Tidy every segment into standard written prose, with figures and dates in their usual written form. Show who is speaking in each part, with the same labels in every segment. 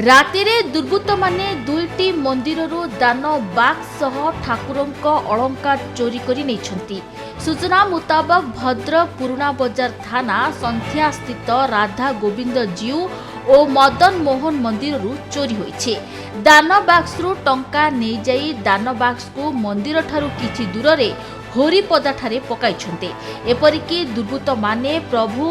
Speaker 1: ରାତିରେ ଦୁର୍ବୃତ୍ତମାନେ ଦୁଇଟି ମନ୍ଦିରରୁ ଦାନ ବାକ୍ସ ସହ ଠାକୁରଙ୍କ ଅଳଙ୍କାର ଚୋରି କରି ନେଇଛନ୍ତି। ସୂଚନା ମୁତାବକ ଭଦ୍ରକ ପୁରୁଣା ବଜାର ଥାନା ସନ୍ଧ୍ୟାସ୍ଥିତ ରାଧା ଗୋବିନ୍ଦ ଜିଉ ଓ ମଦନ ମୋହନ ମନ୍ଦିରରୁ ଚୋରି ହୋଇଛି। ଦାନ ବାକ୍ସରୁ ଟଙ୍କା ନେଇଯାଇ ଦାନ ବାକ୍ସକୁ ମନ୍ଦିରଠାରୁ କିଛି ଦୂରରେ ହୋରିପଦାଠାରେ ପକାଇଛନ୍ତି। ଏପରିକି ଦୁର୍ବୃତ୍ତମାନେ ପ୍ରଭୁ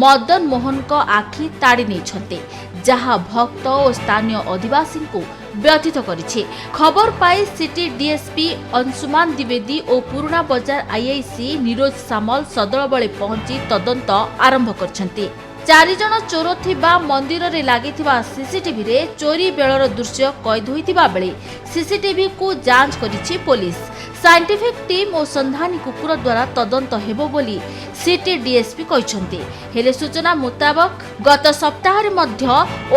Speaker 1: ମଦନ ମୋହନଙ୍କ ଆଖି ତାଡ଼ି ନେଇଛନ୍ତି, ଯାହା ଭକ୍ତ ଓ ସ୍ଥାନୀୟ ଅଧିବାସୀଙ୍କୁ ବ୍ୟଥିତ କରିଛି। ଖବର ପାଇ ସିଟି ଡିଏସ୍ପି ଅଂଶୁମାନ ଦ୍ୱିବେଦୀ ଓ ପୁରୁଣା ବଜାର ଆଇଆଇସି ନିରୋଜ ସାମଲ ସଦଳବଳେ ପହଞ୍ଚି ତଦନ୍ତ ଆରମ୍ଭ କରିଛନ୍ତି। 4 ଜଣ ଚୋର ଥିବା ମନ୍ଦିରରେ ଲାଗିଥିବା ସିସିଟିଭିରେ ଚୋରି ବେଳର ଦୃଶ୍ୟ କଏଦ ହୋଇଥିବା ବେଳେ ସିସିଟିଭିକୁ ଯାଞ୍ଚ କରିଛି ପୋଲିସ। ସାଇଣ୍ଟିଫିକ ଟିମ୍ ଓ ସନ୍ଧାନୀ କୁକୁର ଦ୍ୱାରା ତଦନ୍ତ ହେବ ବୋଲି ସିଟି ଡିଏସ୍ପି କହିଛନ୍ତି। ହେଲେ ସୂଚନା ମୁତାବକ ଗତ ସପ୍ତାହରେ ମଧ୍ୟ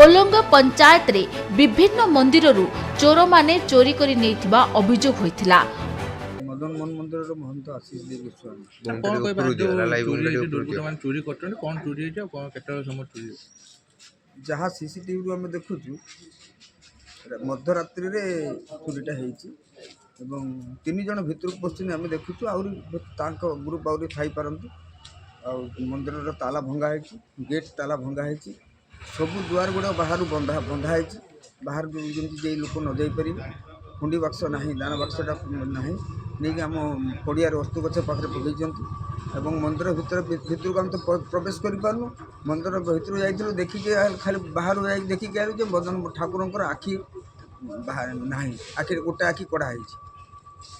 Speaker 1: ଓଲଙ୍ଗ ପଞ୍ଚାୟତରେ ବିଭିନ୍ନ ମନ୍ଦିରରୁ ଚୋରମାନେ ଚୋରି କରି ନେଇଥିବା ଅଭିଯୋଗ ହୋଇଥିଲା।
Speaker 2: ମଦନ ମୋହନ ମନ୍ଦିରର ମହନ୍ତ ଆଶିଷ ଦେବ ଗୋସ୍ୱାମୀ।
Speaker 3: କଣ କହିବା ଦୁର୍ବୃତ୍ତମାନେ ଚୋରି କରୁଛନ୍ତି, କଣ ଚୋରି ହେଇଛି ଆଉ କଣ କେତେବେଳେ ସମୟ ଚୋରି ହେଇଛି?
Speaker 2: ଯାହା ସିସିଟିଭିରୁ ଆମେ ଦେଖୁଛୁ ମଧ୍ୟରାତ୍ରିରେ ଚୋରିଟା ହେଇଛି ଏବଂ 3 ଜଣ ଭିତରକୁ ପଶିଛନ୍ତି। ଆମେ ଦେଖୁଛୁ ଆହୁରି ତାଙ୍କ ଗ୍ରୁପ୍ ଆହୁରି ଥାଇପାରନ୍ତି। ଆଉ ମନ୍ଦିରର ତାଲା ଭଙ୍ଗା ହେଇଛି, ଗେଟ୍ ତାଲା ଭଙ୍ଗା ହେଇଛି, ସବୁ ଦୁଆର ଗୁଡ଼ାକ ବାହାରୁ ବନ୍ଧା ହେଇଛି। ବାହାରକୁ ଯେମିତି ଯେଇ ଲୋକ ନ ଯାଇପାରିବେ। ହୁଣ୍ଡି ବାକ୍ସ ନାହିଁ, ଦାନ ବାକ୍ସଟା ନାହିଁ, ନେଇକି ଆମ ପଡ଼ିଆରେ ଅସ୍ତୁ ଗଛ ପାଖରେ ପକାଇଛନ୍ତି ଏବଂ ମନ୍ଦିର ଭିତରକୁ ଆମେ ତ ପ୍ରବେଶ କରିପାରୁନୁ। ମନ୍ଦିର ଭିତରକୁ ଯାଇଥିଲୁ, ଦେଖିକି ଖାଲି ବାହାରୁ ଯାଇକି ଦେଖିକି ଆଇଲୁ ଯେ ମଦନ ଠାକୁରଙ୍କର ଆଖି ନାହିଁ, ଆଖିରେ ଗୋଟେ ଆଖି କଢ଼ା ହେଇଛି।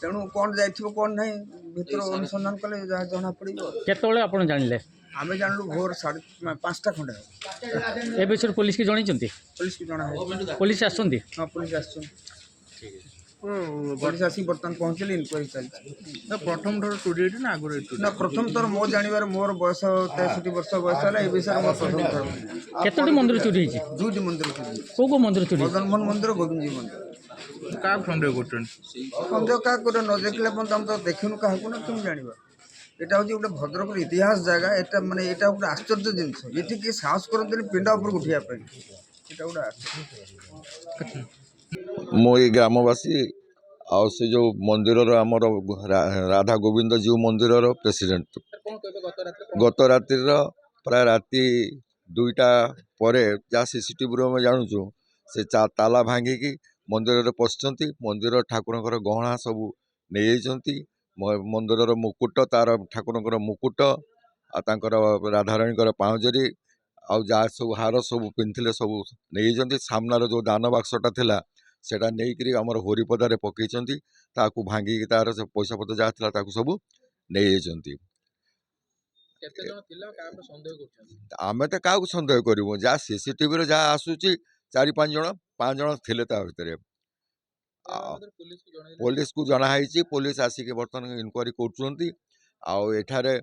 Speaker 2: ତେଣୁ କ'ଣ ଯାଇଥିବ କ'ଣ ନାହିଁ ଭିତର ଅନୁସନ୍ଧାନ କଲେ ଯାହା ଜଣାପଡ଼ିବ।
Speaker 4: କେତେବେଳେ ଆପଣ ଜାଣିଲେ?
Speaker 2: ଆମେ ଜାଣିଲୁ ଭୋର 5:30 ଖଣ୍ଡେ ହେବ।
Speaker 4: ଏ ବିଷୟରେ ପୋଲିସ କି ଜଣାଇଛନ୍ତି?
Speaker 2: ପୋଲିସକୁ ଜଣା ହେଇଛି।
Speaker 4: ପୋଲିସ ଆସୁଛନ୍ତି?
Speaker 2: ହଁ, ପୋଲିସ ଆସିଛନ୍ତି। ପୋଲିସ ଆସିକି ବର୍ତ୍ତମାନ ପହଞ୍ଚିଲେ, ଇନକ୍ୱାରି ଚାଲିଛି।
Speaker 3: ପ୍ରଥମ ଥର ଚୋରି ହେଇଛି ନା ଆଗରୁ ଚୋରି?
Speaker 2: ନା, ପ୍ରଥମ ଥର ମୋ ଜାଣିବାରେ, ମୋର ବୟସ 63 ବର୍ଷ ବୟସ ହେଲା, ଏ ବିଷୟରେ ମୋର ପ୍ରଥମ ଥର।
Speaker 4: କେତୋଟି ମନ୍ଦିର ଚୋରି ହେଇଛି?
Speaker 2: 2ଟି ମନ୍ଦିର ଚୋରି।
Speaker 4: କୋଉ ମନ୍ଦିର ଚୋରି?
Speaker 2: ମଦନ ମୋହନ ମନ୍ଦିର, ଗୋବିନ୍ଦଜୀ ମନ୍ଦିର।
Speaker 3: କାହାକୁ ସନ୍ଦେହ କରୁଛନ୍ତି?
Speaker 2: ସନ୍ଦେହ କାହାକୁ ନ ଦେଖିଲେ ପର୍ଯ୍ୟନ୍ତ ଆମେ ତ ଦେଖିନୁ କାହାକୁ, ନା କେମିତି ଜାଣିବା? এটা ହେଉଛି ଗୋଟେ ଭଦ୍ରକର ଇତିହାସ ଜାଗା। ଏଟା ମାନେ ଏଇଟା ଗୋଟେ ଆଶ୍ଚର୍ଯ୍ୟ ଜିନିଷ। ଏଠି କିଏ ସାହସ କରନ୍ତିନି ପିଣ୍ଡା ଉପରକୁ ଉଠିବା ପାଇଁ। ଏଇଟା ଗୋଟେ
Speaker 5: ମୁଁ ଏଇ ଗ୍ରାମବାସୀ ଆଉ ସେ ଯେଉଁ ମନ୍ଦିରର ଆମର ରାଧା ଗୋବିନ୍ଦ ଜିଉ ମନ୍ଦିରର ପ୍ରେସିଡେଣ୍ଟ। ଗତ ରାତିର ପ୍ରାୟ ରାତି 2ଟା ପରେ ଯାହା ସିସିଟିଭିରୁ ଆମେ ଜାଣୁଛୁ, ସେ ତାଲା ଭାଙ୍ଗିକି ମନ୍ଦିରରେ ପଶିଛନ୍ତି। ମନ୍ଦିର ଠାକୁରଙ୍କର ଗହଣା ସବୁ ନେଇଯାଇଛନ୍ତି। ମନ୍ଦିରର ମୁକୁଟ, ତାର ଠାକୁରଙ୍କର ମୁକୁଟ ଆଉ ତାଙ୍କର ରାଧାରାଣୀଙ୍କର ପାଉଁଜରୀ ଆଉ ଯାହା ସବୁ ହାର ସବୁ ପିନ୍ଧିଥିଲେ ସବୁ ନେଇଯାଇଛନ୍ତି। ସାମ୍ନାର ଯେଉଁ ଦାନ ବାକ୍ସଟା ଥିଲା ସେଟା ନେଇକରି ଆମର ହୋରିପଦାରେ ପକେଇଛନ୍ତି। ତାକୁ ଭାଙ୍ଗିକି ତାର ସେ ପଇସା ପତ୍ର ଯାହା ଥିଲା ତାକୁ ସବୁ ନେଇଯାଇଛନ୍ତି। ଆମେ ତ କାହାକୁ ସନ୍ଦେହ କରିବୁ? ଯାହା ସିସିଟିଭିରେ ଯାହା ଆସୁଛି 4-5 ଜଣ 5 ଜଣ ଥିଲେ ତା ଭିତରେ। ପୋଲିସକୁ ଜଣା ହେଇଛି, ପୋଲିସ ଆସିକି ବର୍ତ୍ତମାନ ଇନକ୍ୱାରି କରୁଛନ୍ତି। ଆଉ ଏଠାରେ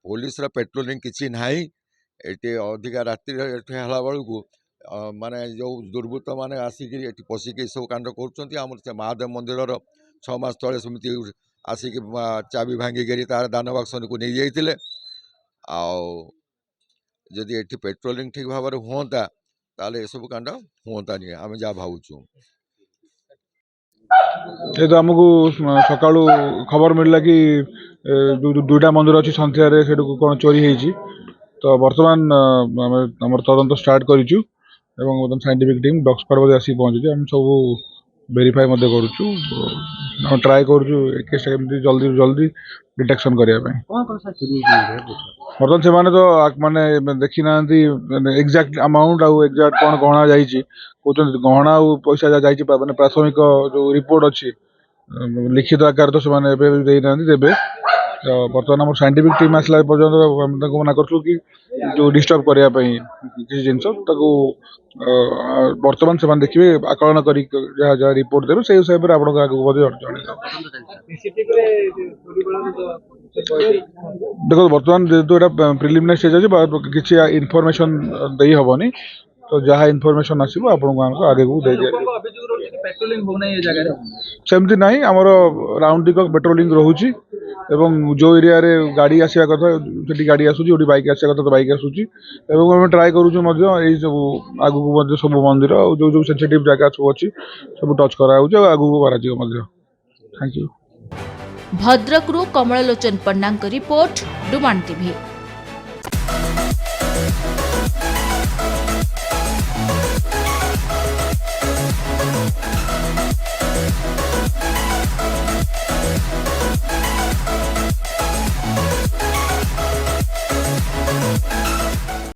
Speaker 5: ପୋଲିସର ପେଟ୍ରୋଲିଂ କିଛି ନାହିଁ। ଏଠି ଅଧିକା ରାତିରେ ଏଠି ହେଲା ବେଳକୁ ମାନେ ଯେଉଁ ଦୁର୍ବୃତ୍ତମାନେ ଆସିକିରି ଏଠି ପଶିକି ଏସବୁ କାଣ୍ଡ କରୁଛନ୍ତି। ଆମର ସେ ମହାଦେବ ମନ୍ଦିରର 6 ମାସ ତଳେ ସେମିତି ଆସିକି ଚାବି ଭାଙ୍ଗିକରି ତାର ଦାନ ବାକ୍ସକୁ ନେଇଯାଇଥିଲେ। ଆଉ ଯଦି ଏଠି ପେଟ୍ରୋଲିଂ ଠିକ୍ ଭାବରେ ହୁଅନ୍ତା ତାହେଲେ ଏସବୁ କାଣ୍ଡ ହୁଅନ୍ତାନି, ଆମେ ଯାହା ଭାବୁଛୁ।
Speaker 6: ଯେହେତୁ ଆମକୁ ସକାଳୁ ଖବର ମିଳିଲା କି 2ଟା ମନ୍ଦିର ଅଛି ସନ୍ଧ୍ୟାରେ ସେଠୁ କ'ଣ ଚୋରି ହେଇଛି, ତ ବର୍ତ୍ତମାନ ଆମେ ଆମର ତଦନ୍ତ ଷ୍ଟାର୍ଟ କରିଛୁ ଏବଂ ବର୍ତ୍ତମାନ ସାଇଣ୍ଟିଫିକ ଟିମ୍ ଡଗ୍ ସ୍କ୍ୱାଡ୍ ମଧ୍ୟ ଆସିକି ପହଞ୍ଚିଛି। ଆମେ ସବୁ ଭେରିଫାଏ ମଧ୍ୟ କରୁଛୁ। ଆମେ ଟ୍ରାଏ କରୁଛୁ ଏ କେସ୍ଟା କେମିତି ଜଲ୍ଦି ଡିଟେକ୍ସନ୍ କରିବା ପାଇଁ। ବର୍ତ୍ତମାନ ସେମାନେ ତ ମାନେ ଦେଖିନାହାନ୍ତି ଏକ୍ଜାକ୍ଟ ଆମାଉଣ୍ଟ ଆଉ ଏକ୍ଜାକ୍ଟ କ'ଣ ଗହଣା ଯାଇଛି। କହୁଛନ୍ତି ଗହଣା ଆଉ ପଇସା ଯାହା ଯାଇଛି, ମାନେ ପ୍ରାଥମିକ ଯେଉଁ ରିପୋର୍ଟ ଅଛି ଲିଖିତ ଆକାରରେ ତ ସେମାନେ ଏବେ ଦେଇନାହାନ୍ତି, ଦେବେ। ତ ବର୍ତ୍ତମାନ ଆମର ସାଇଣ୍ଟିଫିକ ଟିମ୍ ଆସିଲା ପର୍ଯ୍ୟନ୍ତ ଆମେ ତାଙ୍କୁ ମନା କରୁଥିଲୁ କି ଯେଉଁ ଡିଷ୍ଟର୍ବ କରିବା ପାଇଁ କିଛି ଜିନିଷ ତାକୁ ବର୍ତ୍ତମାନ ସେମାନେ ଦେଖିବେ, ଆକଳନ କରି ଯାହା ଯାହା ରିପୋର୍ଟ ଦେବେ ସେଇ ହିସାବରେ ଆପଣଙ୍କ ଆଗକୁ ମଧ୍ୟ ଜଣେଇଦେବେ। ଦେଖନ୍ତୁ ବର୍ତ୍ତମାନ ଯେହେତୁ ଏଇଟା ପ୍ରିଲିମିନାରୀ ଷ୍ଟେଜ୍ ଅଛି, କିଛି ଇନଫର୍ମେସନ୍ ଦେଇ ହେବନି। ତ ଯାହା ଇନଫର୍ମେସନ୍ ଆସିବ ଆପଣଙ୍କୁ ଆଗକୁ ଦେଇଦିଆଯିବ। ସେମିତି ନାହିଁ, ଆମର ରାଉଣ୍ଡ ଦି କ୍ଲକ୍ ପେଟ୍ରୋଲିଂ ରହୁଛି। ଏବଂ ଯେଉଁ ଏରିଆରେ ଗାଡ଼ି ଆସିବା କଥା ସେଠି ଗାଡ଼ି ଆସୁଛି, ଯେଉଁଠି ବାଇକ୍ ଆସିବା କଥା ତ ବାଇକ୍ ଆସୁଛି। ଏବଂ ଆମେ ଟ୍ରାଏ କରୁଛୁ ମଧ୍ୟ ଏଇ ସବୁ ଆଗକୁ ମଧ୍ୟ ସବୁ ମନ୍ଦିର ଆଉ ଯେଉଁ ଯେଉଁ ସେନ୍ସିଟିଭ୍ ଜାଗା ସବୁ ଅଛି ସବୁ ଟଚ୍ କରାହେଉଛି ଆଉ ଆଗକୁ କରାଯିବ ମଧ୍ୟ। Thank you.
Speaker 1: ଭଦ୍ରକରୁ କମଳଲୋଚନ ପଣ୍ଡାଙ୍କ ରିପୋର୍ଟ, ଡୁମାନ୍ ଟିଭି।